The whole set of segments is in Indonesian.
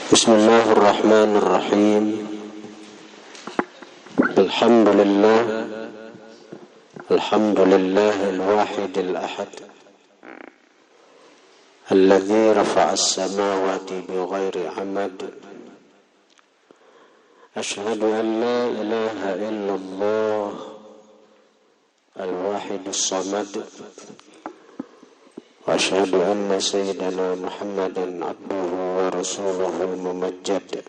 Bismillahirrahmanirrahim. Alhamdulillahil wahidil ahad alladzi rafa'as samawati bighairi 'amad. Asyhadu an la ilaha illallah al-wahidus samad. Wa asyhadu anna sayyidana Muhammadan abduhu wa rasuluhul mumajjad.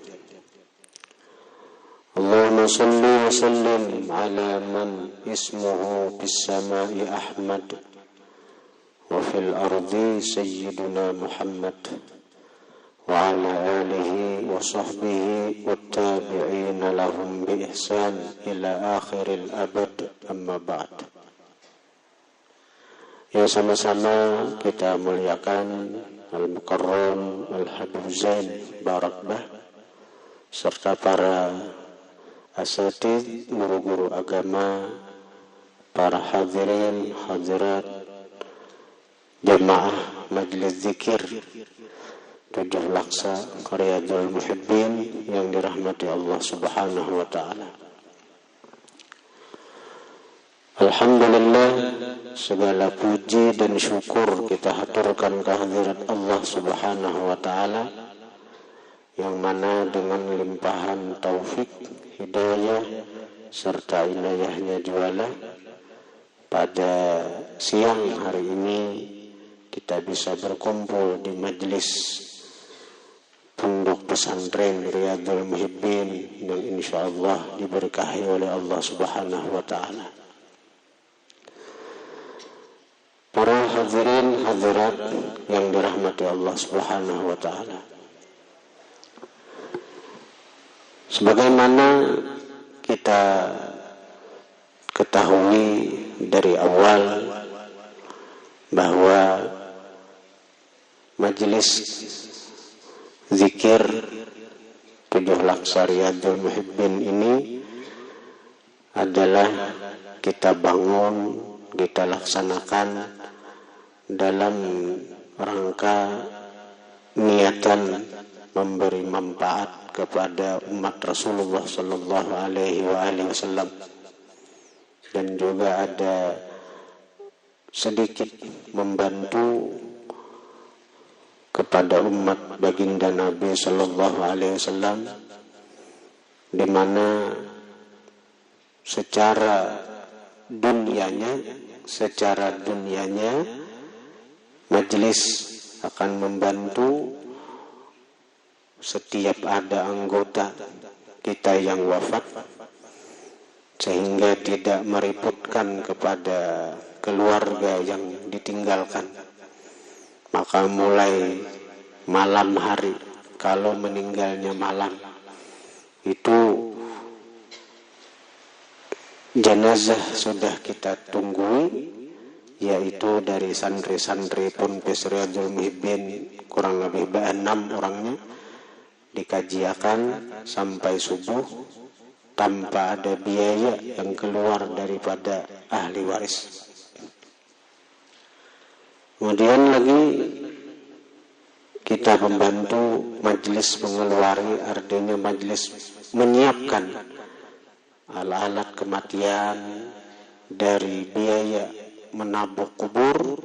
Allahumma salli wa sallim ala man ismuhu bis samai Ahmad wa fil ardi sayyiduna Muhammad wa ala alihi wa sahbihi wat tabi'in lahum bi ihsan ila akhiril abad, amma ba'd. Yang sama-sama kita muliakan Al-Mukarram Al-Habib Zain Barakbah serta para asatidz, guru-guru agama, para hadirin hadirat jamaah majlis zikir 7 Laksa Riyadhul Muhibbin yang dirahmati Allah Subhanahu wa taala. Alhamdulillah, segala puji dan syukur kita haturkan kehadirat Allah Subhanahu wa taala yang mana dengan limpahan taufik, hidayah serta inayahnya juala pada siang hari ini kita bisa berkumpul di majlis pondok pesantren Riyadhul Muhibbin yang insyaallah diberkahi oleh Allah Subhanahu wa taala. Para hadirin hadirat yang dirahmati Allah Subhanahu wa taala. Sebagaimana kita ketahui dari awal bahwa majelis zikir 7 Laksa Riyadhul Muhibbin ini adalah kita bangun, kita laksanakan dalam rangka niatan memberi manfaat kepada umat Rasulullah sallallahu alaihi wasallam, dan juga ada sedikit membantu kepada umat baginda Nabi sallallahu alaihi wasallam, di mana secara dunianya majelis akan membantu setiap ada anggota kita yang wafat, sehingga tidak merepotkan kepada keluarga yang ditinggalkan. Maka mulai malam hari, kalau meninggalnya malam, itu jenazah sudah kita tunggu, yaitu dari santri-santri Ponpes Riyadhul Muhibbin, kurang lebih 6 orangnya, dikajiakan sampai subuh tanpa ada biaya yang keluar daripada ahli waris. Kemudian lagi kita membantu majelis mengeluari, artinya majelis menyiapkan alat-alat kematian dari biaya menabung kubur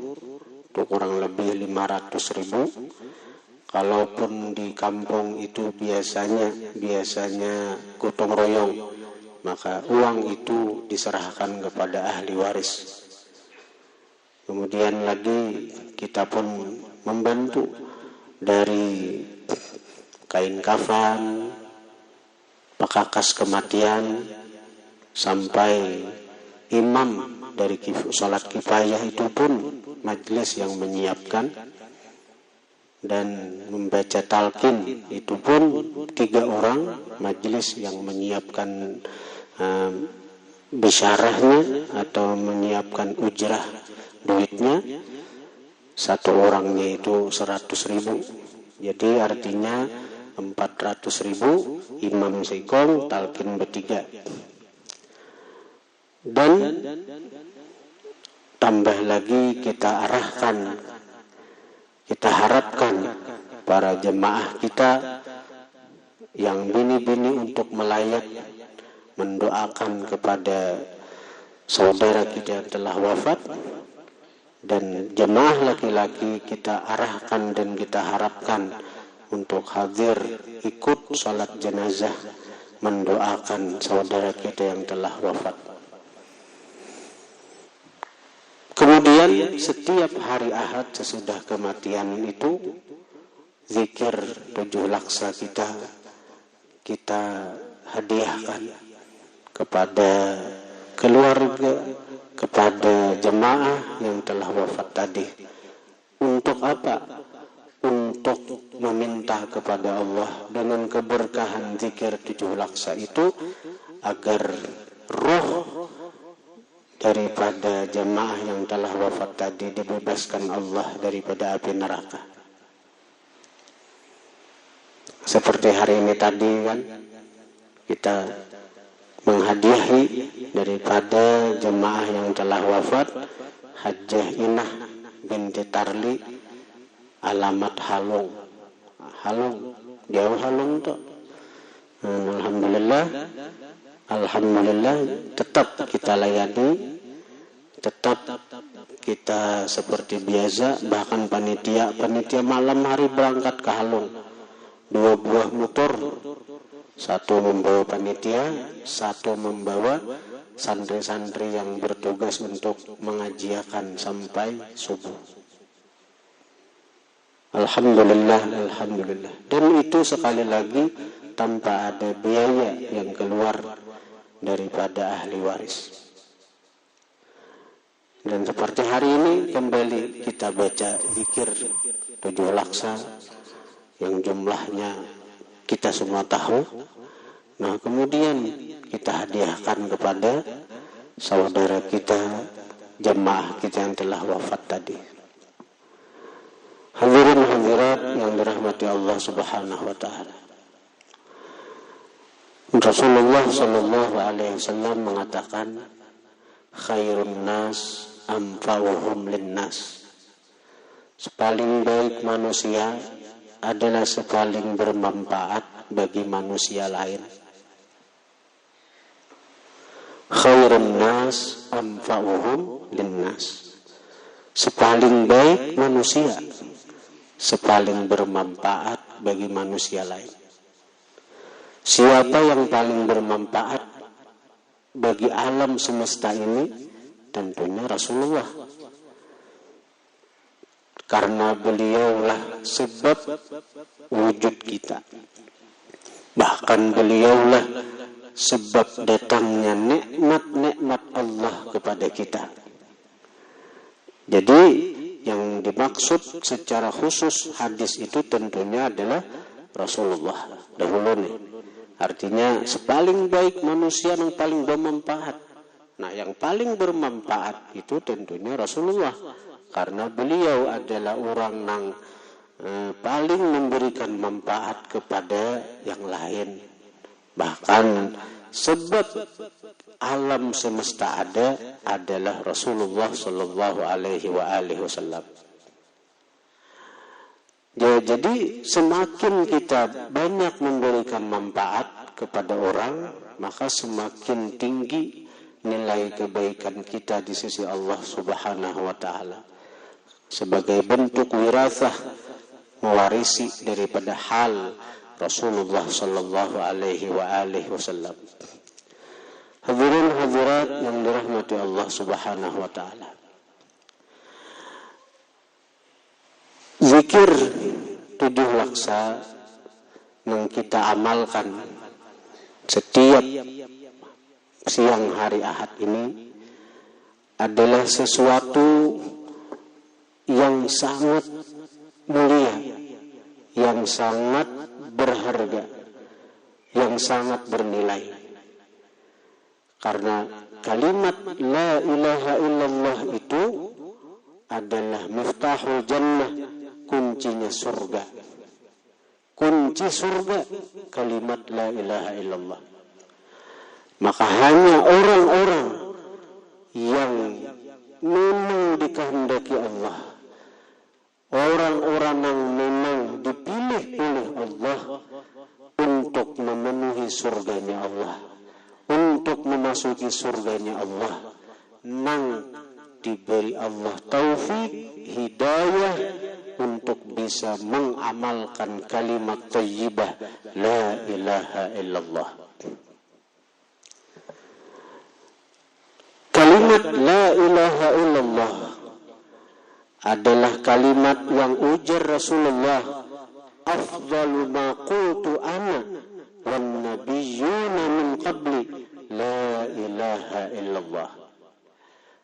itu kurang lebih 500.000. Kalaupun di kampung itu biasanya gotong royong, maka uang itu diserahkan kepada ahli waris. Kemudian lagi kita pun membantu dari kain kafan, pekakas kematian, sampai imam dari sholat kifayah itu pun majelis yang menyiapkan, dan membaca talqin itu pun 3 orang majelis yang menyiapkan bisyarahnya atau menyiapkan ujrah duitnya. 1 orangnya itu 100.000, jadi artinya 400.000, imam sekong, talqin bertiga. Dan tambah lagi kita arahkan, kita harapkan para jemaah kita yang bini-bini untuk melayat mendoakan kepada saudara kita yang telah wafat, dan jemaah laki-laki kita arahkan dan kita harapkan untuk hadir ikut salat jenazah mendoakan saudara kita yang telah wafat. Kemudian setiap hari Ahad sesudah kematian itu, zikir 7 laksa kita hadiahkan kepada keluarga, kepada jemaah yang telah wafat tadi. Untuk apa? Untuk meminta kepada Allah dengan keberkahan zikir 7 laksa itu, agar roh daripada jemaah yang telah wafat tadi dibebaskan Allah daripada api neraka. Seperti hari ini tadi kan, kita menghadiahi daripada jemaah yang telah wafat, Hajjah Inah binti Tarli, alamat Halong. Halong, jauh Halong tuh. Alhamdulillah tetap kita layani, tetap kita seperti biasa. Bahkan panitia malam hari berangkat ke Halong, 2 buah motor, 1 membawa panitia, 1 membawa santri-santri yang bertugas untuk mengajiakan sampai subuh. Alhamdulillah. Dan itu sekali lagi tanpa ada biaya yang keluar daripada ahli waris. Dan seperti hari ini kembali kita baca zikir 7 laksa yang jumlahnya kita semua tahu. Nah, kemudian kita hadiahkan kepada saudara kita, jemaah kita yang telah wafat tadi. Hadirin hadirat yang dirahmati Allah Subhanahu wa taala. Rasulullah sallallahu alaihi wasallam mengatakan, khairun nas anfa'uhum linnas. Sepaling baik manusia adalah sepaling bermanfaat bagi manusia lain. Khairun nas anfa'uhum linnas. Sepaling baik manusia, sepaling bermanfaat bagi manusia lain. Siapa yang paling bermanfaat bagi alam semesta ini? Tentunya Rasulullah. Karena beliaulah sebab wujud kita. Bahkan beliaulah sebab datangnya nikmat-nikmat Allah kepada kita. Jadi yang dimaksud secara khusus hadis itu tentunya adalah Rasulullah dahulu nih. Artinya sepaling baik manusia yang paling bermanfaat. Nah, yang paling bermanfaat itu tentunya Rasulullah. Karena beliau adalah orang yang paling memberikan manfaat kepada yang lain. Bahkan sebab alam semesta ada adalah Rasulullah sallallahu alaihi wasallam. Jadi semakin kita banyak memberikan manfaat kepada orang, maka semakin tinggi nilai kebaikan kita di sisi Allah Subhanahu wa taala. Sebagai bentuk wirasah, mewarisi daripada hal Rasulullah sallallahu alaihi wasallam. Hadirin hadirat yang dirahmati Allah Subhanahu wa taala. Zikir 7 laksa yang kita amalkan setiap siang hari Ahad ini adalah sesuatu yang sangat mulia, yang sangat berharga, yang sangat bernilai. Karena kalimat la ilaha illallah itu adalah miftahul jannah, kuncinya surga. Kunci surga kalimat la ilaha illallah. Maka hanya orang-orang yang memang dikehendaki Allah, orang-orang yang memang dipilih oleh Allah untuk memasuki surganya Allah. Untuk memasuki surganya Allah, nang diberi Allah taufik, hidayah untuk bisa mengamalkan kalimat thayyibah la ilaha illallah. Kalimat la ilaha illallah adalah kalimat yang ujar Rasulullah, afdalu ma qultu ana wan nabiyyuna min qabli la ilaha illallah.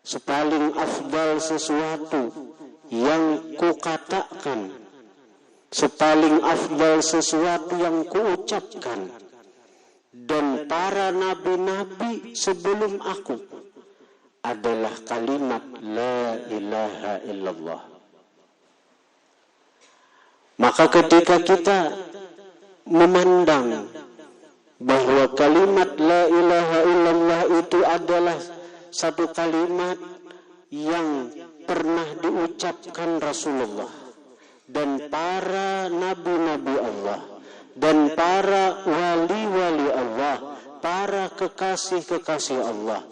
Sepaling afdal sesuatu yang kukatakan, sepaling afdal sesuatu yang kuucapkan, dan para nabi-nabi sebelum aku adalah kalimat la ilaha illallah. Maka ketika kita memandang bahwa kalimat la ilaha illallah itu adalah satu kalimat yang pernah diucapkan Rasulullah dan para nabi-nabi Allah dan para wali-wali Allah, para kekasih-kekasih Allah,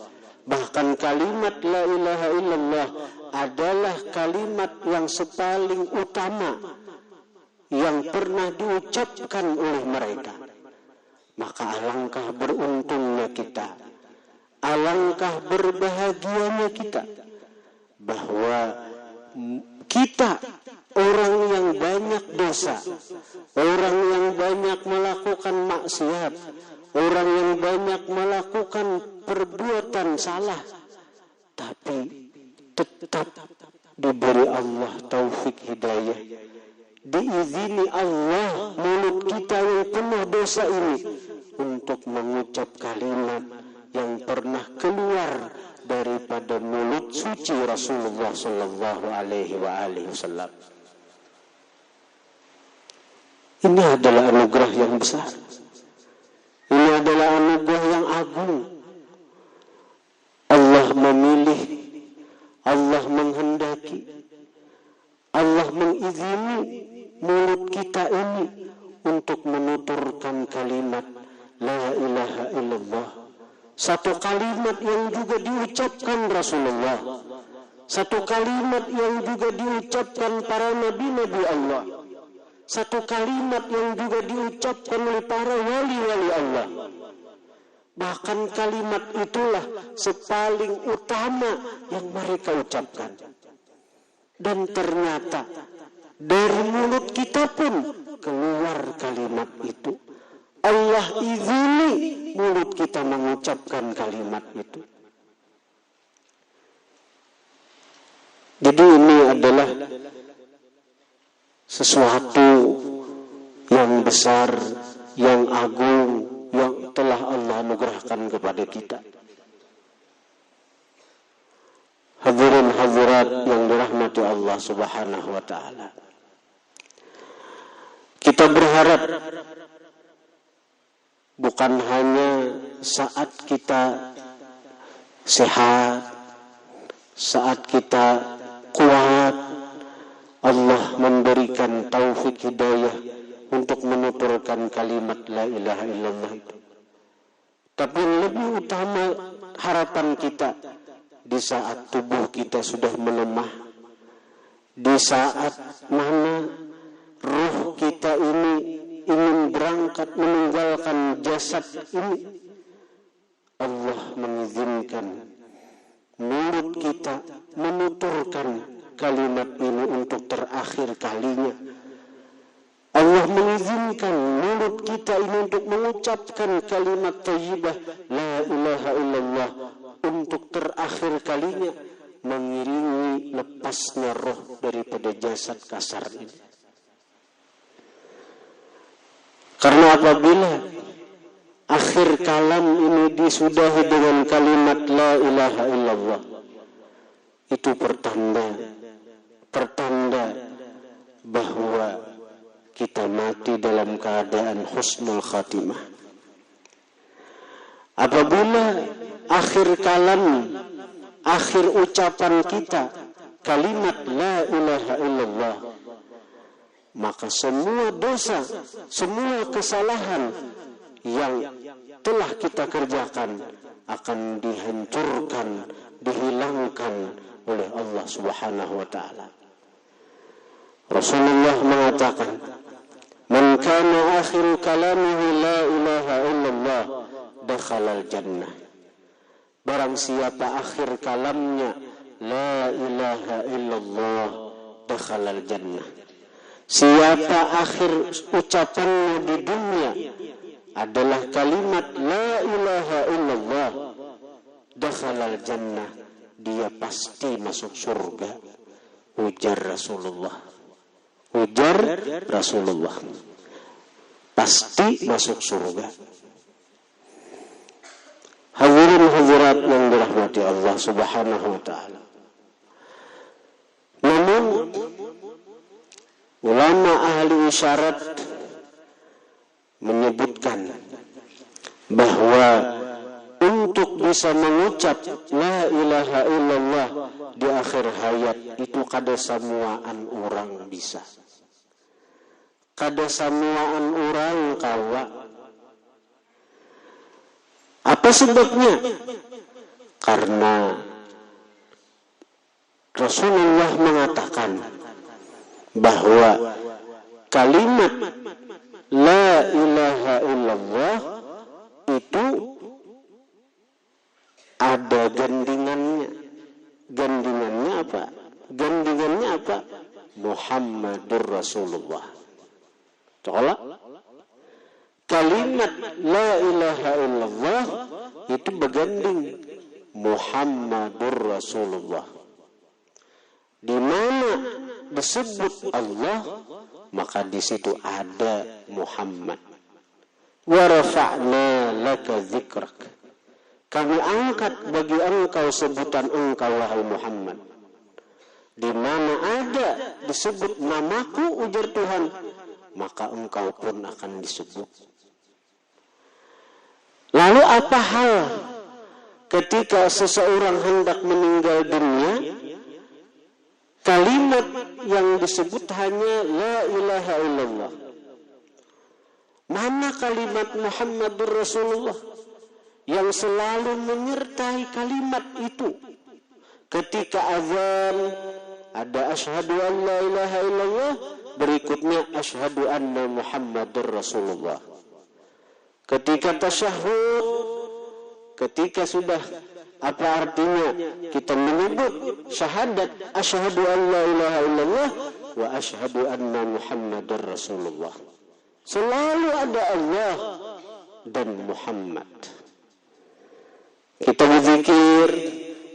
bahkan kalimat la ilaha illallah adalah kalimat yang sepaling utama yang pernah diucapkan oleh mereka. Maka alangkah beruntungnya kita, alangkah berbahagianya kita, bahwa kita orang yang banyak dosa, orang yang banyak melakukan maksiat, orang yang banyak melakukan perbuatan salah, tapi tetap diberi Allah taufik hidayah, diizini Allah mulut kita yang penuh dosa ini untuk mengucap kalimat yang pernah keluar daripada mulut suci Rasulullah sallallahu alaihi wasallam. Ini adalah anugerah yang besar. Ini adalah anugerah yang agung. Allah memilih, Allah menghendaki, Allah mengizini mulut kita ini untuk menuturkan kalimat la ilaha illallah. Satu kalimat yang juga diucapkan Rasulullah, satu kalimat yang juga diucapkan para nabi-nabi Allah, satu kalimat yang juga diucapkan oleh para wali-wali Allah. Bahkan kalimat itulah sepaling utama yang mereka ucapkan. Dan ternyata dari mulut kita pun keluar kalimat itu. Allah izini mulut kita mengucapkan kalimat itu. Jadi ini adalah sesuatu yang besar, yang agung, yang telah Allah anugerahkan kepada kita. Hadirin hadirat yang dirahmati Allah Subhanahu wa taala. Kita berharap bukan hanya saat kita sehat, saat kita kuat, Allah memberikan taufik hidayah untuk menuturkan kalimat la ilaha illallah itu. Tapi yang lebih utama harapan kita di saat tubuh kita sudah melemah, di saat mana ruh kita ini ingin berangkat meninggalkan jasad ini, Allah mengizinkan mulut kita menuturkan kalimat ini untuk terakhir kalinya. Allah mengizinkan mulut kita ini untuk mengucapkan kalimat thayyibah la ilaha illallah untuk terakhir kalinya, mengiringi lepasnya roh daripada jasad kasar ini. Karena apabila akhir kalam ini disudahi dengan kalimat la ilaha illallah, itu pertanda bahwa kita mati dalam keadaan husnul khatimah. Apabila akhir kalam, akhir ucapan kita kalimat la ilaha illallah, maka semua dosa, semua kesalahan yang telah kita kerjakan akan dihancurkan, dihilangkan oleh Allah Subhanahu wa taala. Rasulullah mengatakan, "Man kana akhiru kalamihi la ilaha illallah, dakhalal jannah." Barang siapa akhir kalamnya la ilaha illallah, dakhalal jannah. Siapa akhir ucapannya di dunia adalah kalimat la ilaha illallah, dakhalal jannah, dia pasti masuk surga. Ujar Rasulullah. Ujar Rasulullah. Pasti masuk surga. Hadirin hadirat yang dirahmati Allah Subhanahu wa taala. Namun ulama ahli isyarat menyebutkan bahwa untuk bisa mengucap la ilaha illallah di akhir hayat itu kada samuaan orang bisa. Kada samuaan orang kawa. Apa sebabnya? Karena Rasulullah mengatakan bahwa kalimat la ilaha illallah itu ada gandingannya. Gandingannya apa? Gandingannya apa? Muhammadur Rasulullah. Tolak. Kalimat la ilaha illallah itu berganding Muhammadur Rasulullah. Di mana disebut Allah, maka di situ ada Muhammad. Wa rafa'na laka dzikrak. Kami angkat bagi engkau sebutan engkau wahai Muhammad. Di mana ada disebut namaku, ujar Tuhan, maka engkau pun akan disebut. Lalu apa hal ketika seseorang hendak meninggal dunia, kalimat yang disebut hanya la ilaha illallah? Mana kalimat Muhammadur Rasulullah yang selalu menyertai kalimat itu? Ketika azan ada asyhadu an la ilaha illallah, berikutnya asyhadu anna Muhammadur Rasulullah. Ketika tasyahud, ketika sudah apa artinya kita menyebut syahadat asyhadu an la ilaha illallah wa asyhadu anna Muhammadar Rasulullah. Selalu ada Allah dan Muhammad. Kita berzikir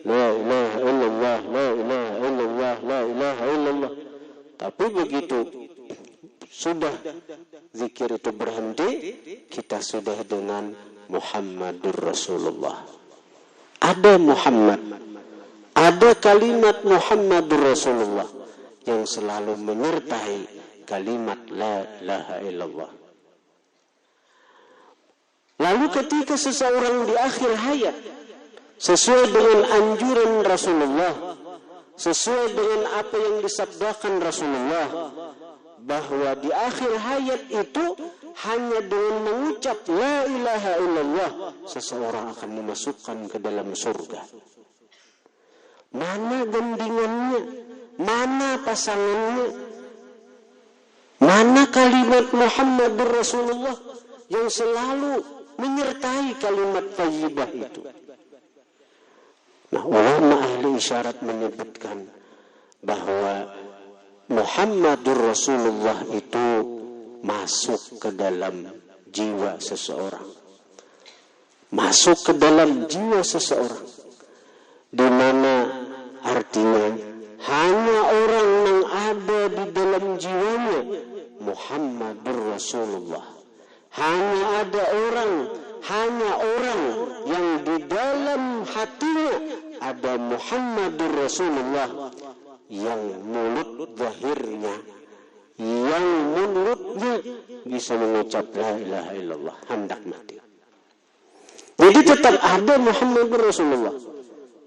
la ilaha illallah, la ilaha illallah, la ilaha illallah. Tapi begitu sudah zikir itu berhenti, kita sudah dengan Muhammadur Rasulullah. Ada Muhammad, ada kalimat Muhammadur Rasulullah yang selalu menyertai kalimat la ilaha illallah. Lalu ketika seseorang di akhir hayat, sesuai dengan anjuran Rasulullah, sesuai dengan apa yang disabdakan Rasulullah, bahwa di akhir hayat itu hanya dengan mengucap la ilaha illallah seseorang akan dimasukkan ke dalam surga. Mana gandingannya? Mana pasangannya? Mana kalimat Muhammadur Rasulullah yang selalu menyertai kalimat thayyibah itu? Nah, ulama ahli isyarat menyebutkan bahwa Muhammadur Rasulullah itu masuk ke dalam jiwa seseorang. Masuk ke dalam jiwa seseorang. Di mana artinya hanya orang yang ada di dalam jiwanya Muhammadur Rasulullah. Hanya orang yang di dalam hatinya ada Muhammadur Rasulullah, yang mulut zahirnya, yang mulutnya bisa mengucap la ilaha illallah hendak mati. Jadi tetap ada Muhammadur Rasulullah,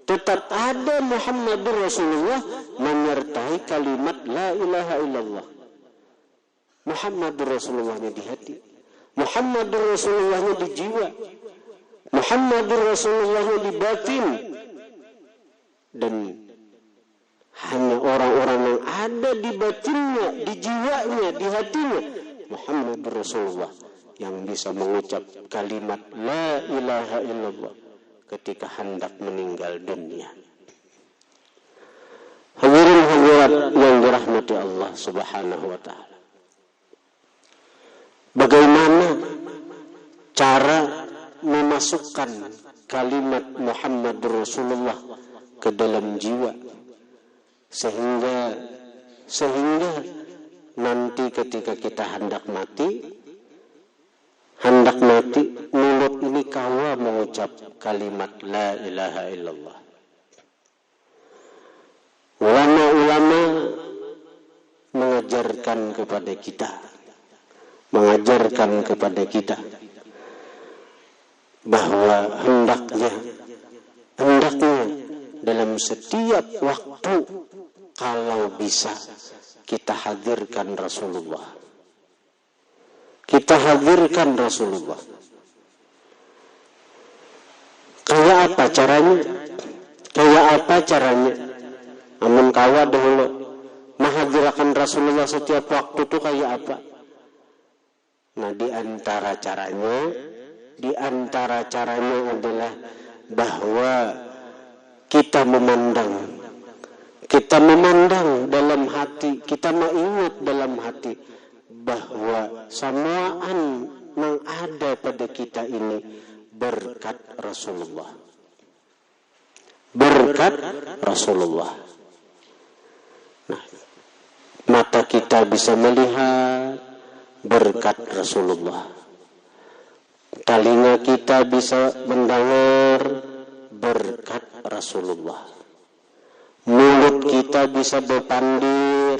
tetap ada Muhammadur Rasulullah menyertai kalimat la ilaha illallah. Muhammadur Rasulullahnya di hati, Muhammadur Rasulullahnya di jiwa, Muhammadur Rasulullahnya di batin. Dan hanya orang-orang yang ada di batinnya, di jiwanya, di hatinya Muhammadur Rasulullah yang bisa mengucap kalimat la ilaha illallah ketika hendak meninggal dunia. Hadirin hadirat yang dirahmati Allah Subhanahu wa taala. Bagaimana cara memasukkan kalimat Muhammadur Rasulullah ke dalam jiwa sehingga nanti ketika kita hendak mati mulut ini kawa mengucap kalimat la ilaha illallah. Ulama-ulama mengajarkan kepada kita bahwa hendaknya dalam setiap waktu kalau bisa kita hadirkan Rasulullah. Kayak apa caranya? Amun kawa dahulu menghadirkan Rasulullah setiap waktu itu kayak apa? Nah, di antara caranya adalah bahwa kita memandang dalam hati, kita mengingat dalam hati bahwa samaan yang ada pada kita ini berkat Rasulullah. Nah, mata kita bisa melihat berkat Rasulullah. Telinga kita bisa mendengar berkat Rasulullah. Mulut kita bisa berpandir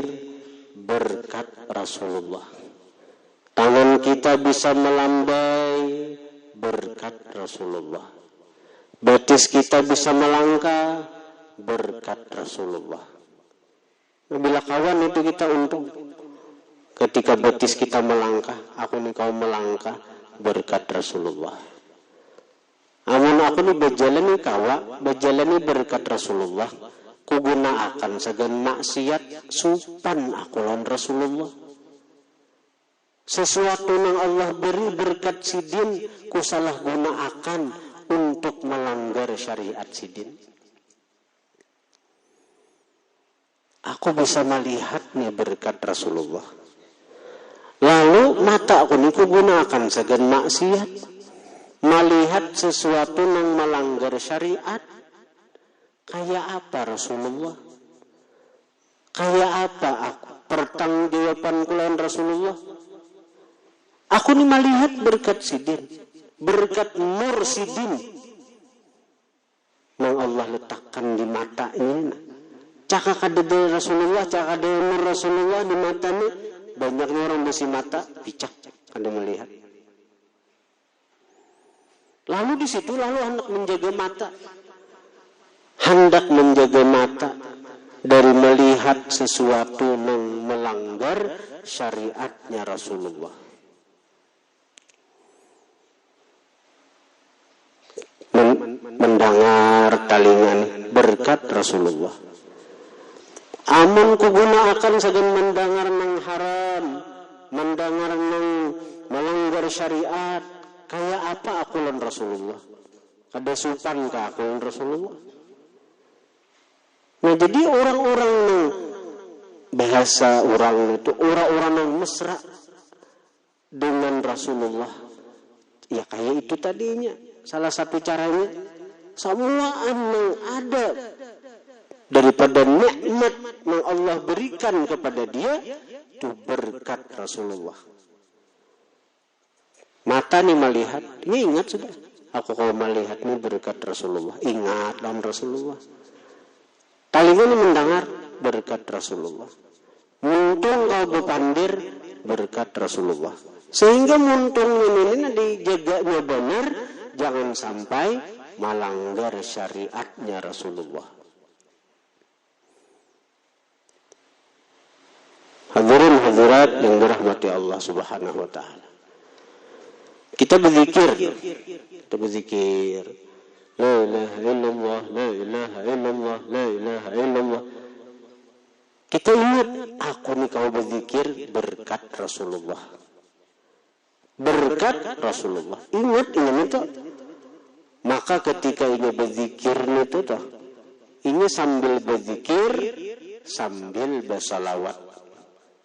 berkat Rasulullah. Tangan kita bisa melambai berkat Rasulullah. Betis kita bisa melangkah berkat Rasulullah. Bila kawan itu kita untung. Ketika betis kita melangkah, aku nih kau melangkah berkat Rasulullah. Amun aku nih berjalan berkat Rasulullah. Kuguna akan segan maksiat supan aku lawan Rasulullah. Sesuatu yang Allah beri berkat sidin ku salah guna akan untuk melanggar syariat sidin. Aku bisa melihatnya berkat Rasulullah. Lalu mata aku ini ku gunakan segan maksiat, melihat sesuatu yang melanggar syariat. Kayak apa Rasulullah? Kayak apa aku? Pertanggungjawaban lawan Rasulullah. Aku ini melihat berkat sidin, berkat nur sidin yang Allah letakkan di matanya. Cakak ada Rasulullah, cakak ada nur Rasulullah di matanya. Banyaknya orang besi mata, picak, ada melihat. Lalu di situ hendak menjaga mata dari melihat sesuatu yang melanggar syariatnya Rasulullah. Mendengar telinga berkat Rasulullah. Amun kugunakan segan mendengar nang haram, mendengar nang melanggar syariat. Kayak apa aku lawan Rasulullah? Ada supan ke aku lawan Rasulullah? Nah, jadi orang-orang yang bahasa orang itu orang-orang yang mesra dengan Rasulullah. Ya kayak itu tadinya. Salah satu caranya semua yang ada daripada nikmat yang Allah berikan kepada dia itu berkat Rasulullah. Mata nih melihat, ini ingat sudah. Aku kalau melihat ini berkat Rasulullah. Ingat dalam Rasulullah. Telinga ini mendengar berkat Rasulullah. Muntung kau berpandir berkat Rasulullah. Sehingga muntung ini dijaganya benar, jangan sampai melanggar syariatnya Rasulullah. Hadirin hadirat yang dirahmati Allah Subhanahu wa taala. Kita berzikir. La ilaha illallah, la ilaha illallah, la ilaha illallah. Kita ingat, aku nih kau berzikir berkat Rasulullah. Berkat Rasulullah. Ingat itu. Maka ketika ini berzikir itu toh, ini sambil berzikir, sambil bersalawat.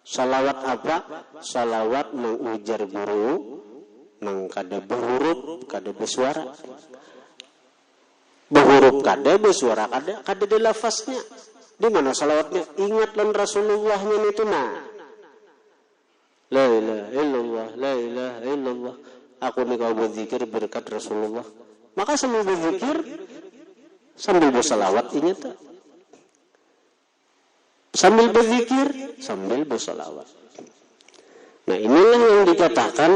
Salawat apa? Salawat mengujar guru, nang kada berhuruf, kada bersuara. Berhuruf kada, bersuara kada di lafaznya. Di mana salawatnya? Ingat lan Rasulullahnya itu nah. La ilaha illallah, la ilaha illallah. Aku nih kau berzikir berkat Rasulullah. Maka sambil berzikir, sambil bersalawat, ingat tak? Sambil berzikir, sambil bersalawat. Nah, inilah yang dikatakan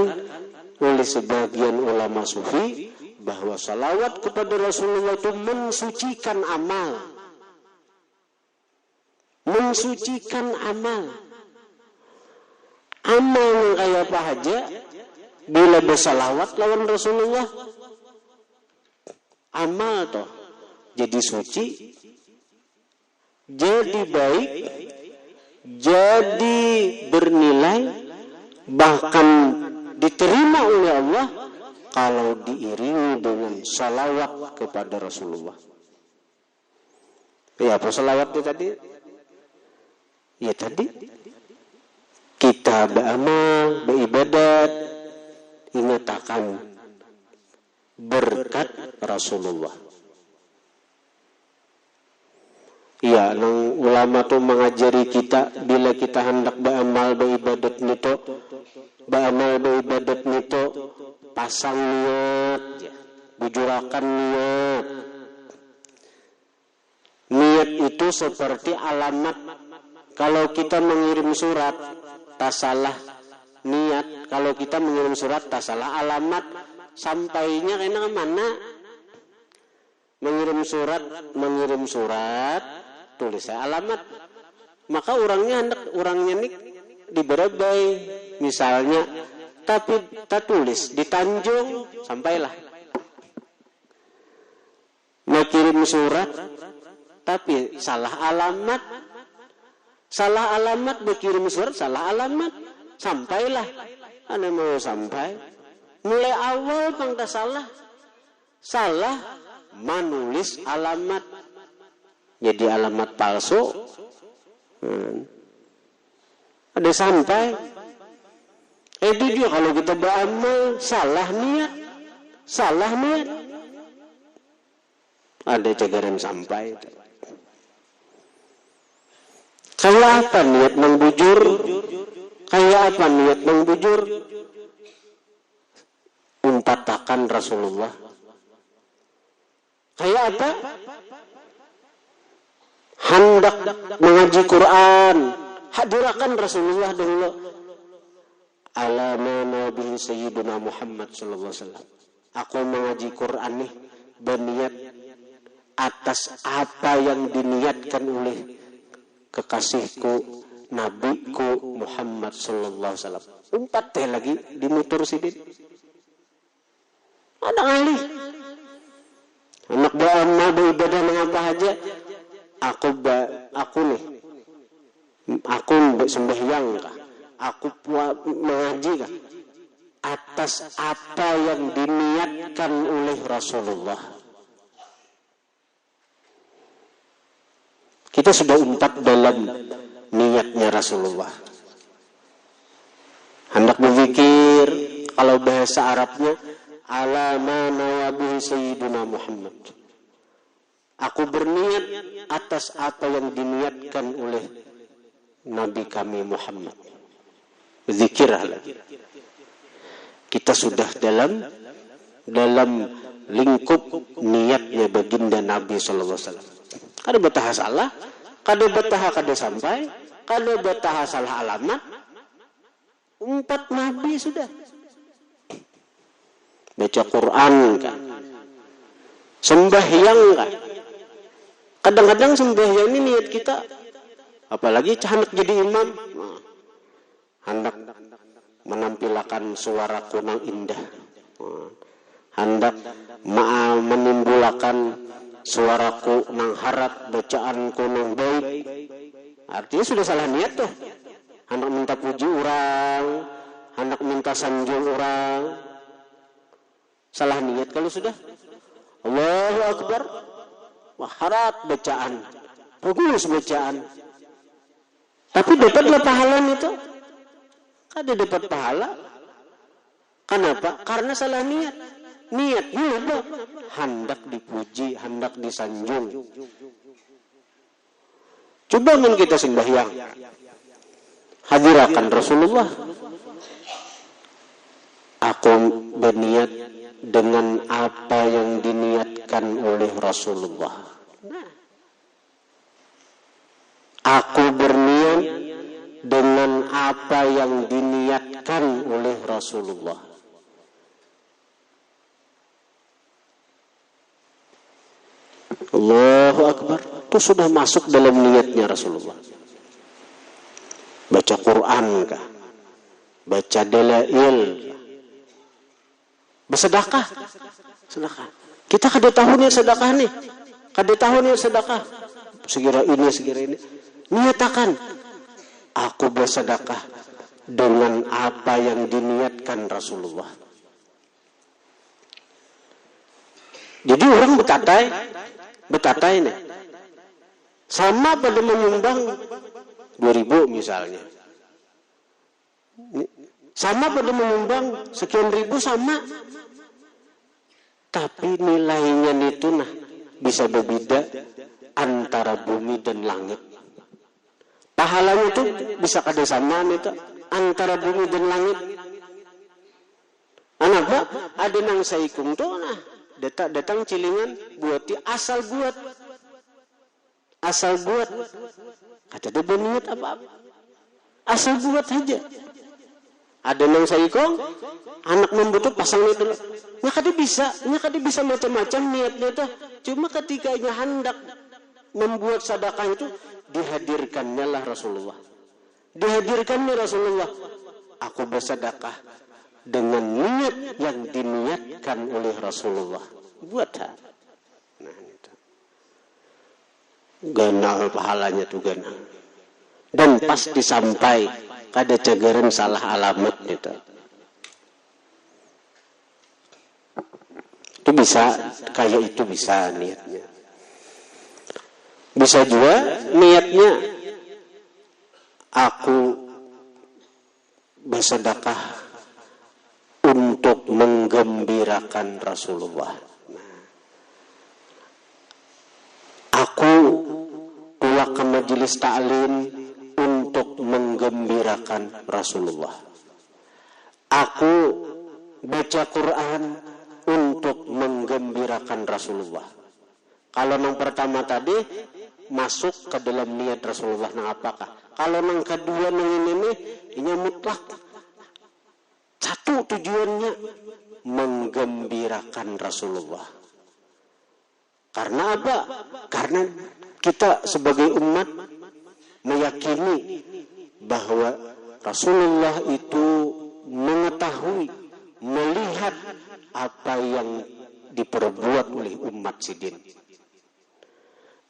oleh sebagian ulama sufi bahwa salawat kepada Rasulullah itu mensucikan amal. Mensucikan amal. Amal yang kayak apa aja bila bersalawat lawan Rasulullah, amal toh jadi suci, jadi baik, jadi bernilai, bahkan diterima oleh Allah kalau diiringi dengan salawat kepada Rasulullah. Ya, apa salawatnya tadi? Ya tadi kita beramal, beribadat, ingatakan berkat Rasulullah. Ya, nang ulama tu mengajari kita bila kita hendak beramal, beribadat nito, pasang niat, bujurakan niat. Niat itu seperti alamat. Kalau kita mengirim surat, tak salah niat. Kalau kita mengirim surat, tak salah alamat. Sampainya kena mana? Mengirim surat, tulis saya alamat. Maka orangnya nih diberebai. Misalnya, tapi tak tulis di Tanjung, sampailah. Mengirim surat, tapi salah alamat. Salah alamat, berkirim surat, salah alamat. Sampailah. Anda mau sampai. Mulai awal pangka salah. Salah menulis alamat. Jadi alamat palsu. Ada sampai. Itu dia kalau kita beramal, salah niat. Ada cagaran sampai. Kayak apa niat mengbujur? Umpatakan Rasulullah. Kayak apa? Hendak mengaji Quran, hadirakan Rasulullah dulu. Ala nabi Sayyidina Muhammad sallallahu alaihi wasallam. Aku mengaji Quran nih berniat atas apa yang diniatkan oleh kekasihku, nabiku Muhammad sallallahu alaihi wasallam. Umpat teh lagi dimutur sidin. Ada alih. Anak beramal beribadah mengapa aja. Aku sembahyang kah? Aku mengaji kah? Atas apa yang diniatkan oleh Rasulullah. Kita sudah umpat dalam niatnya Rasulullah. Hendak berzikir, kalau bahasa Arabnya, ala ma nawabihi Sayyidina Muhammad. Aku berniat atas apa yang diniatkan oleh Nabi kami Muhammad. Zikirlah lagi. Kita sudah dalam lingkup niatnya baginda Nabi sallallahu alaihi wasallam. Kada betah salah, kada sampai, kada betah salah alamat. Umpat Nabi sudah. Baca Quran kan. Sembahyang kan. Kadang-kadang sembahyang ini niat kita, apalagi hendak jadi imam, hendak menampilkan suara kunang indah. Hendak menimbulkan suaraku nang harat, bacaanku nang baik. Artinya sudah salah niat tuh. Hendak minta puji orang, hendak minta sanjung orang. Salah niat kalau sudah. Allahu Akbar. Wah, harat bacaan. Bagus bacaan. Tapi dapatlah pahala itu. Kada dapat pahala. Kenapa? Karena salah niat. Niatnya apa? Hendak dipuji, hendak disanjung. Coba men kita sembahyang. Hadirakan Rasulullah. Aku berniat dengan apa yang diniatkan oleh Rasulullah. Aku berniat dengan apa yang diniatkan oleh Rasulullah. Allahu Akbar. Itu sudah masuk dalam niatnya Rasulullah. Baca Quran kah? Baca dalail. Bersedekah. Sedekah. Kita kada tahu nih sedekah nih. Kada tahu nih sedekah. Sekira ini. Niatakan. Aku bersedekah dengan apa yang diniatkan Rasulullah. Jadi orang berkata ini. Sama pada menyumbang 2.000 misalnya. Sama pada menyumbang sekian ribu sama. Tapi nilainya itu bisa berbeda antara bumi dan langit. Pahalanya itu bisa kada sama itu antara bumi dan langit. Kenapa? Ada nang saikung tuh datang cilingan buati asal buat. Kata dia berniat apa-apa. Asal buat saja. Ada nang saikung anak membutuh pasang itu dulu. Nya kada bisa macam-macam niatnya tuh. Cuma ketika nya hendak membuat sedekah itu dihadirkannya lah Rasulullah. Dihadirkannya Rasulullah. Aku bersedekah dengan niat yang diniatkan oleh Rasulullah. Buat nah itu. Ganal pahalanya tuh ganal. Dan pas disampai kada cagaran salah alamat gitu. Itu bisa kayak itu bisa niatnya. Bisa juga niatnya aku bersedekah untuk menggembirakan Rasulullah. Aku pulang ke majelis ta'lim untuk menggembirakan Rasulullah. Aku baca Quran untuk menggembirakan Rasulullah. Kalau yang pertama tadi masuk ke dalam niat Rasulullah nang apakah? Kalau yang kedua nang ini mutlak. Satu tujuannya menggembirakan Rasulullah. Karena apa? Karena kita sebagai umat meyakini bahwa Rasulullah itu mengetahui, melihat apa yang diperbuat oleh umat sidin.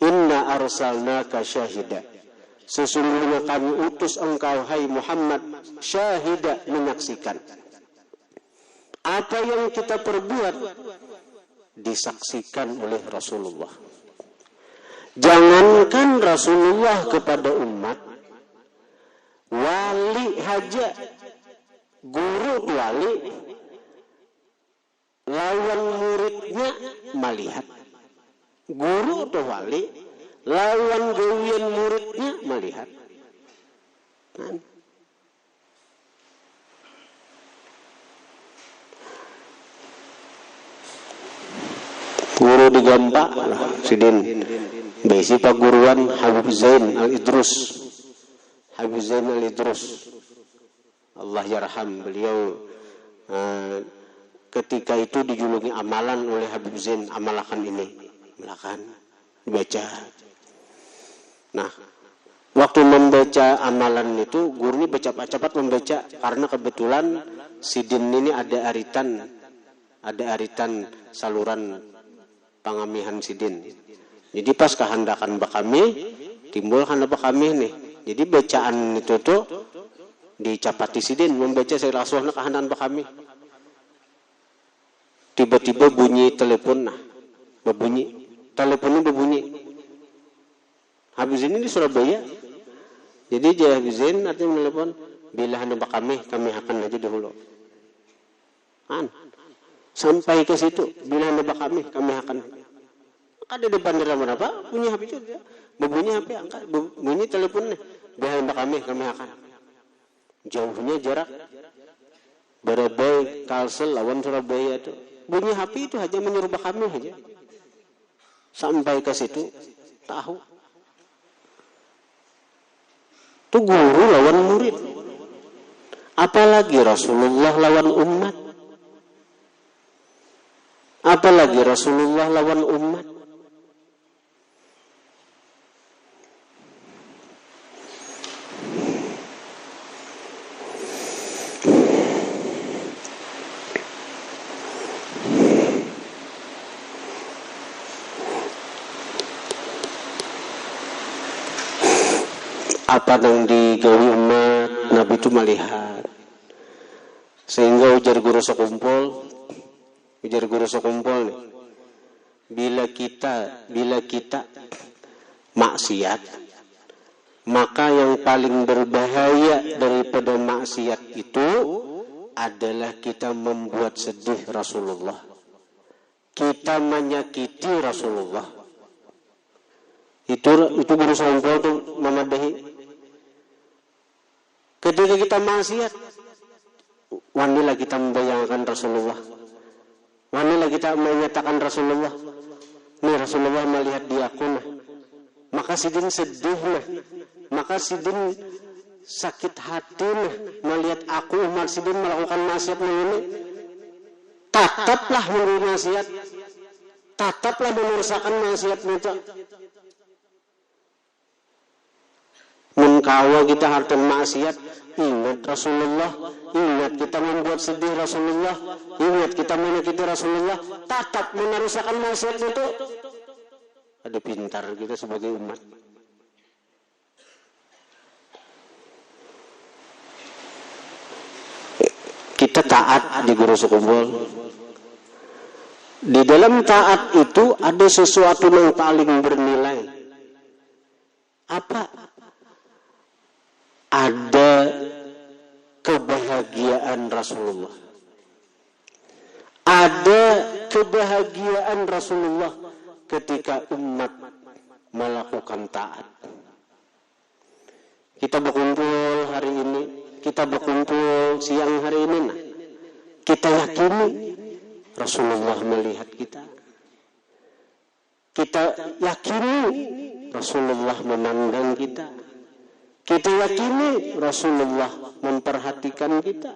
Inna arsalnaka syahida. Sesungguhnya kami utus engkau hai Muhammad syahida, menyaksikan. Apa yang kita perbuat disaksikan oleh Rasulullah. Jangankan Rasulullah kepada umat, wali haja, guru wali, lawan muridnya melihat. Guru atau wali, lawan gawian muridnya melihat. Guru digampak lah, sidin. Besi paguruan Habib Zain Al-Idrus. Habib Zain Al-Idrus. Allah yarham beliau. Ketika itu dijuluki amalan oleh Habib Zain, amalakan ini. Amalakan, dibaca. Nah, waktu membaca amalan itu, guru ini cepat membaca. Karena kebetulan sidin ini ada aritan ada aritan saluran pangamihan sidin. Jadi pas kehendakan bakami timbul kana bakami nih. Jadi bacaan itu tuh dicapati sidin membaca serasuhna kehandaan bakami. Tiba-tiba bunyi telepon teleponnya berbunyi. Habis ini di Surabaya. Jadi dia habizin artinya menelepon, bila hendak kami akan aja dahulu. Sampai ke situ, bila hendak kami akan. Ada di bandara berapa? Bunyi HP itu dia. Berbunyi HP angkat, bunyi teleponnya. Bila hendak kami akan. Jauhnya jarak Barabai, Kalsel, lawan Surabaya itu. Bunyi HP itu hanya menyuruh kami aja. Sampai ke situ, tahu. Itu guru lawan murid. Apalagi Rasulullah lawan umat. Apalagi Rasulullah lawan umat. Apa yang digawi umat Nabi itu melihat, sehingga ujar guru sekumpul nih, bila kita maksiat, maka yang paling berbahaya daripada maksiat itu adalah kita membuat sedih Rasulullah, kita menyakiti Rasulullah. Itu guru sekumpul itu memadahi. Ketika kita maksiat, wanilah kita membayangkan Rasulullah, wanilah kita menyatakan Rasulullah. Nih Rasulullah melihat dia aku nah. Maka sidin sedih nah. Maka sidin sakit hati nah. Melihat aku umat sidin melakukan maksiat ini. Tataplah menurut maksiat. Tataplah merusakan maksiat itu. Mengkawa kita harta maksiat, ingat Rasulullah, ingat kita membuat sedih Rasulullah, ingat kita menyakiti Rasulullah, tatap meneruskan maksiat itu. Ada pintar kita sebagai umat. Kita taat di guru sekumpul. Di dalam taat itu ada sesuatu yang paling bernilai. Apa? Ada kebahagiaan Rasulullah. Ada kebahagiaan Rasulullah ketika umat melakukan taat. Kita berkumpul hari ini, kita berkumpul siang hari ini. Nah, kita yakini Rasulullah melihat kita. Kita yakini Rasulullah memandang kita. Kita yakini Rasulullah memperhatikan kita.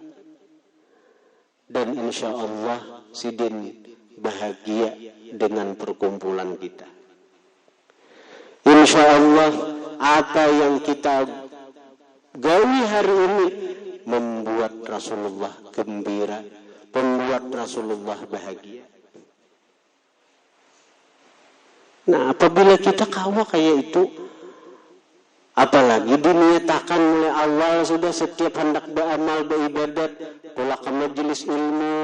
Dan insya Allah sidin bahagia dengan perkumpulan kita. Insya Allah apa yang kita gawi hari ini membuat Rasulullah gembira, membuat Rasulullah bahagia. Nah, apabila kita kawa kayak itu, apalagi diniatakan oleh Allah sudah setiap hendak beramal beribadat, pula ke majelis ilmu,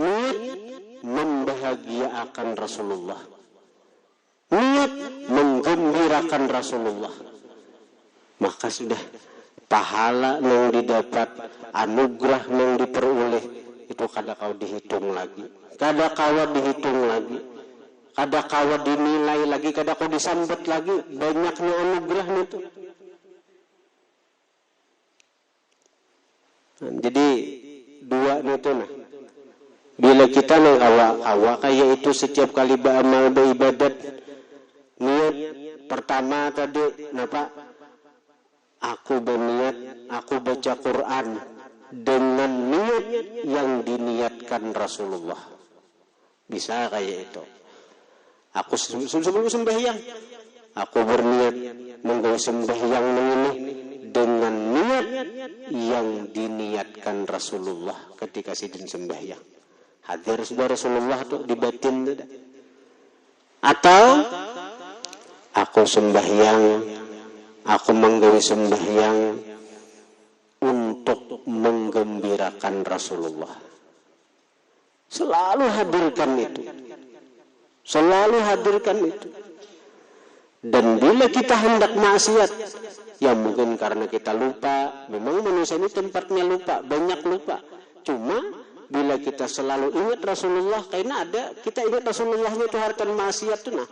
niat membahagiakan Rasulullah, niat menggembirakan Rasulullah, maka sudah pahala yang didapat, anugerah yang diperoleh itu kada kau dihitung lagi, kada kau dihitung lagi. Kada kawa dinilai lagi, kada kau disambut lagi, banyaknya anugerah itu. Nah, jadi dua itu nah. Bila kita nang kawa kayak itu setiap kali beramal beribadat, niat pertama tadi napa? Aku berniat, aku baca Quran dengan niat yang diniatkan Rasulullah. Bisa kayak itu. Aku sebelum sembahyang, aku berniat menggawe sembahyang ini dengan niat yang diniatkan Rasulullah ketika sidin sembahyang. Hadir sudah Rasulullah tuh di batin tuh. Atau aku sembahyang, aku menggawe sembahyang untuk menggembirakan Rasulullah. Selalu hadirkan itu. Selalu hadirkan itu. Dan bila kita hendak maksiat, ya mungkin karena kita lupa. Memang manusia ini tempatnya lupa, banyak lupa. Cuma bila kita selalu ingat Rasulullah, karena ada kita ingat Rasulullahnya itu harkan maksiat tuh. Nah,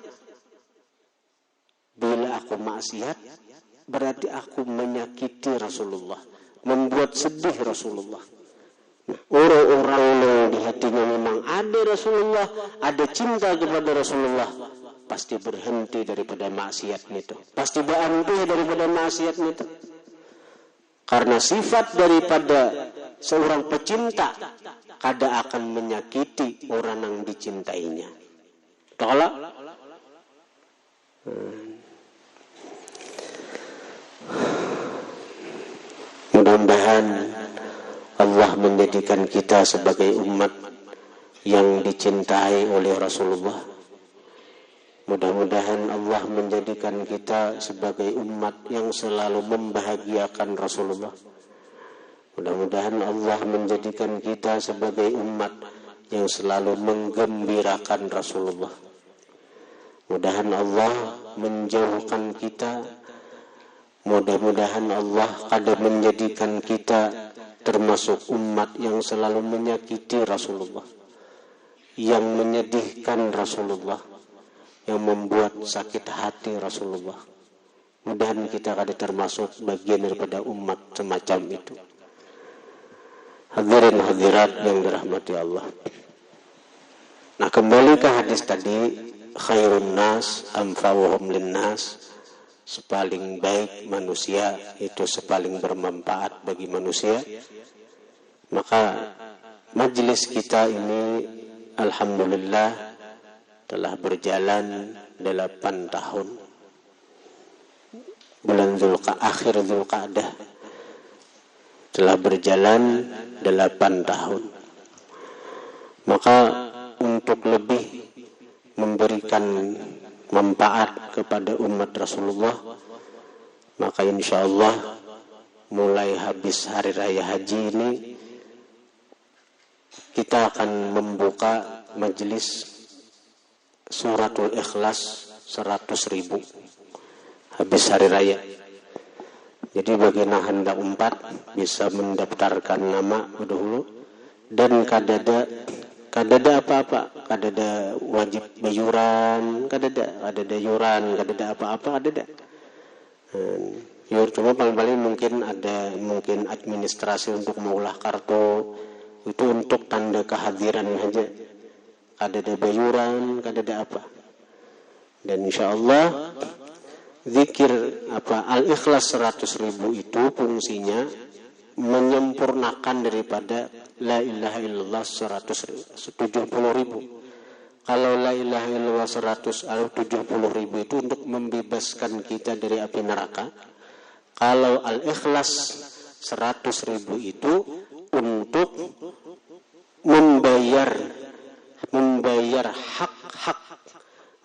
bila aku maksiat, berarti aku menyakiti Rasulullah, membuat sedih Rasulullah. Nah, orang-orang yang di hatinya memang ada Rasulullah, ada cinta kepada Rasulullah, pasti berhenti daripada maksiat itu. Pasti berhenti daripada maksiat itu. Karena sifat daripada seorang pecinta kada akan menyakiti orang yang dicintainya. Tolak. Mudah-mudahan Allah menjadikan kita sebagai umat yang dicintai oleh Rasulullah. Mudah-mudahan Allah menjadikan kita sebagai umat yang selalu membahagiakan Rasulullah. Mudah-mudahan Allah menjadikan kita sebagai umat yang selalu menggembirakan Rasulullah. Mudah-mudahan Allah menjauhkan kita. Mudah-mudahan Allah kada menjadikan kita termasuk umat yang selalu menyakiti Rasulullah, yang menyedihkan Rasulullah, yang membuat sakit hati Rasulullah. Mudah-mudahan kita kada termasuk bagian daripada umat semacam itu. Hadirin hadirat yang dirahmati Allah. Nah, kembali ke hadis tadi, khairun nas anfa'uhum linnas. Sepaling baik manusia itu sepaling bermanfaat bagi manusia. Maka majelis kita ini alhamdulillah telah berjalan 8 tahun. Bulan akhir Dzulqa'dah telah berjalan 8 tahun. Maka untuk lebih memberikan manfaat kepada umat Rasulullah, maka insya Allah mulai habis hari raya haji ini kita akan membuka majelis suratul ikhlas 100.000 habis hari raya. Jadi bagi yang hendak umpat bisa mendaftarkan nama dahulu, dan kadada apa-apa, kadada wajib bayuran, kadada yuran, kadada apa-apa, kadada. Yur cuma paling-paling mungkin administrasi untuk mengolah kartu itu untuk tanda kehadiran saja. Kadada bayuran, kadada apa. Dan insyaallah zikir al-ikhlas 100.000 itu fungsinya menyempurnakan daripada la ilaha illallah 170.000. Kalau la ilaha illallah 170.000 itu untuk membebaskan kita dari api neraka. Kalau al-ikhlas 100.000 itu untuk membayar hak-hak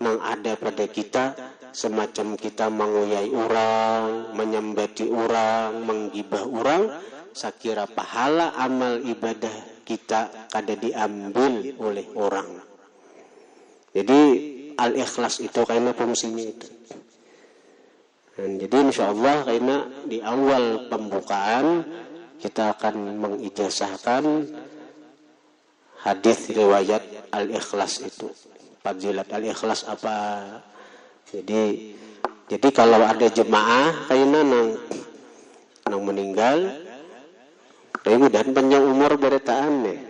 yang ada pada kita, semacam kita menguyai orang, menyembati orang, menggibah orang. Sakira pahala amal ibadah kita kada diambil oleh orang. Jadi al-ikhlas itu karena fungsinya itu. Dan jadi insyaallah karena di awal pembukaan kita akan mengijazahkan hadis riwayat al-ikhlas itu. Fadilat al-ikhlas apa? Jadi kalau ada jemaah kayaknya nang meninggal, mudah-mudahan panjang umur beretaan deh.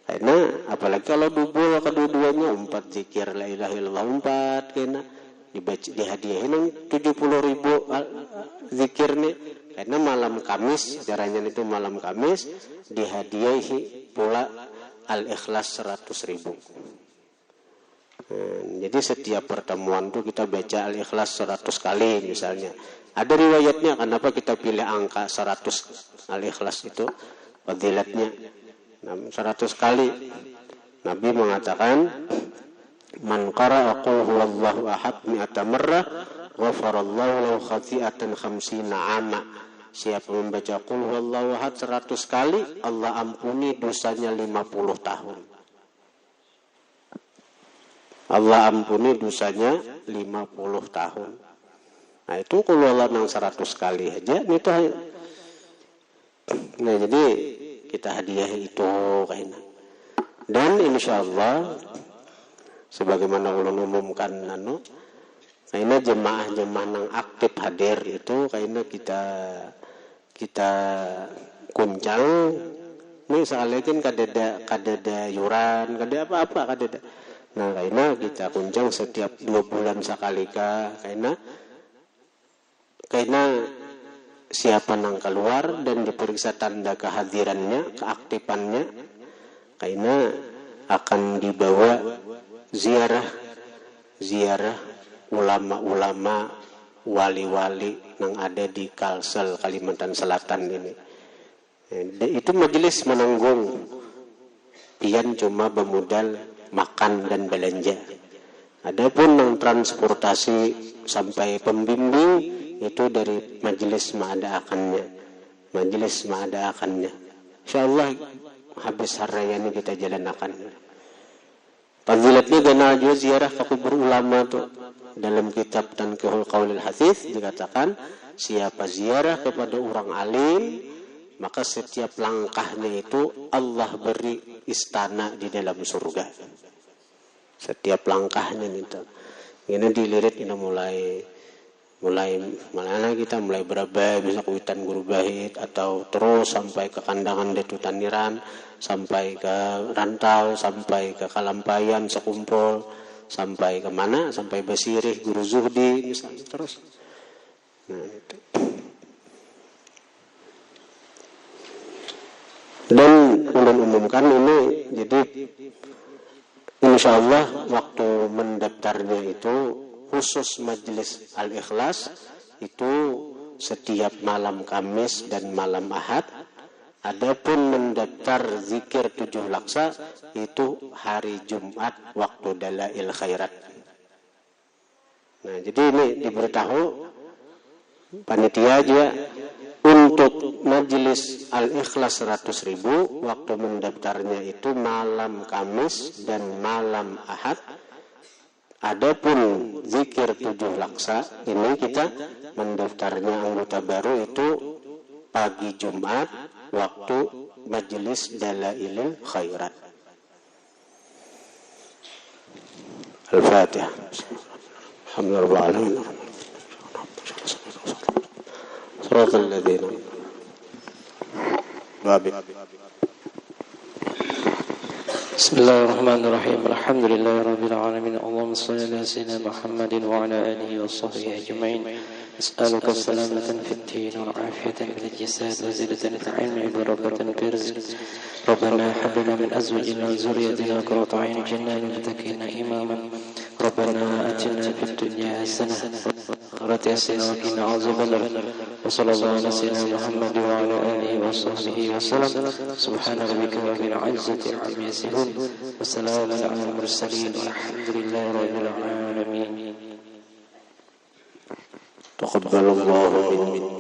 Karena apalagi kalau dubul kedua-duanya 4 zikir la ilaha illallah 4 kena dibaca dihadiahin 70.000 zikir nih. Karena malam Kamis, caranya itu malam Kamis dihadiahi pula al-ikhlas 100.000. Jadi setiap pertemuan tuh kita baca al-ikhlas 100 kali misalnya. Ada riwayatnya kenapa kita pilih angka 100 Al-Ikhlas itu fadilatnya 100 kali. Nabi mengatakan man qara'a qul huwallahu ahad mi'ata marrah ghafarallahu lahu khati'atan 50 'ama. Siapa membaca qul huwallahu ahad 100 kali, Allah ampuni dosanya 50 tahun. Allah ampuni dosanya 50 tahun. Nah itu qul huwallahu 100 kali aja itu. Nah jadi kita hadiah itu kayaknya. Dan insyaallah sebagaimana ulun umumkan kayaknya jemaah-jemaah yang aktif hadir itu kayaknya kita kunjang nih soalnya kan kadada yuran kadada apa-apa kadada. Nah kayaknya kita kunjang setiap 2 bulan sekali kayaknya siapa nang keluar dan diperiksa tanda kehadirannya, keaktifannya, kayaknya akan dibawa ziarah ulama-ulama, wali-wali yang ada di Kalsel, Kalimantan Selatan ini. Itu majelis menanggung, pian cuma bermodal makan dan belanja. Adapun yang transportasi sampai pembimbing itu dari majelis ma'adaakannya. Insyaallah habis hari ini kita jalankan. Fadilatnya ganal juga ziarah ke kubur ulama tuh. Dalam kitab Tanqihul Qaulil Hadits dikatakan siapa ziarah kepada orang alim maka setiap langkahnya itu Allah beri istana di dalam surga. Setiap langkahnya itu. Ini dilirik ini mulai mana kita mulai berapa bisa ke hutan Guru Bahit atau terus sampai ke kandangan Detu Taniran, sampai ke Rantau, sampai ke Kalampayan, Sekumpul, sampai ke mana? Sampai Basirih, Guru Zuhdi misalnya terus. Nah, itu. Dan ulun umumkan ini jadi insyaallah waktu mendaftarnya itu khusus majelis Al-Ikhlas itu setiap malam Kamis dan malam Ahad. Adapun mendaftar zikir 7 laksa itu hari Jumat waktu Dalail Khairat. Nah, jadi ini diberitahu panitia juga untuk majelis Al-Ikhlas 100.000 waktu mendaftarnya itu malam Kamis dan malam Ahad. Adapun zikir 7 laksa ini kita mendaftarnya anggota baru itu pagi Jumat waktu majelis Dalailul Khairat. Al-Fatihah. Alhamdulillah. Shiratal ladzina Bismillahirrahmanirrahim. Alhamdulillahirabbil alamin. Allahumma shalli ala sayyidina Muhammadin wa ala alihi wa sahbihi ajma'in. As'aluka salamatan fid din wa afiyatan fil jasad wa zidatan fil ilmi wa barakatan fil rizq. Rabbana hab lana min azwajina wa dhurriyyatina qurrata a'yun waj'alna lil muttaqina imaman. Rabbana atina fid dunya hasanah wa fil akhirati hasanah wa qina adzaban nar. Wa sallallahu ala sayyidina Muhammad wa ala alihi wa sahbihi wa sallam. Subhana rabbika rabbil izzati amma yasifun. Wassalamun alal mursalin walhamdulillahi rabbil alamin. Taqabbalallahu minna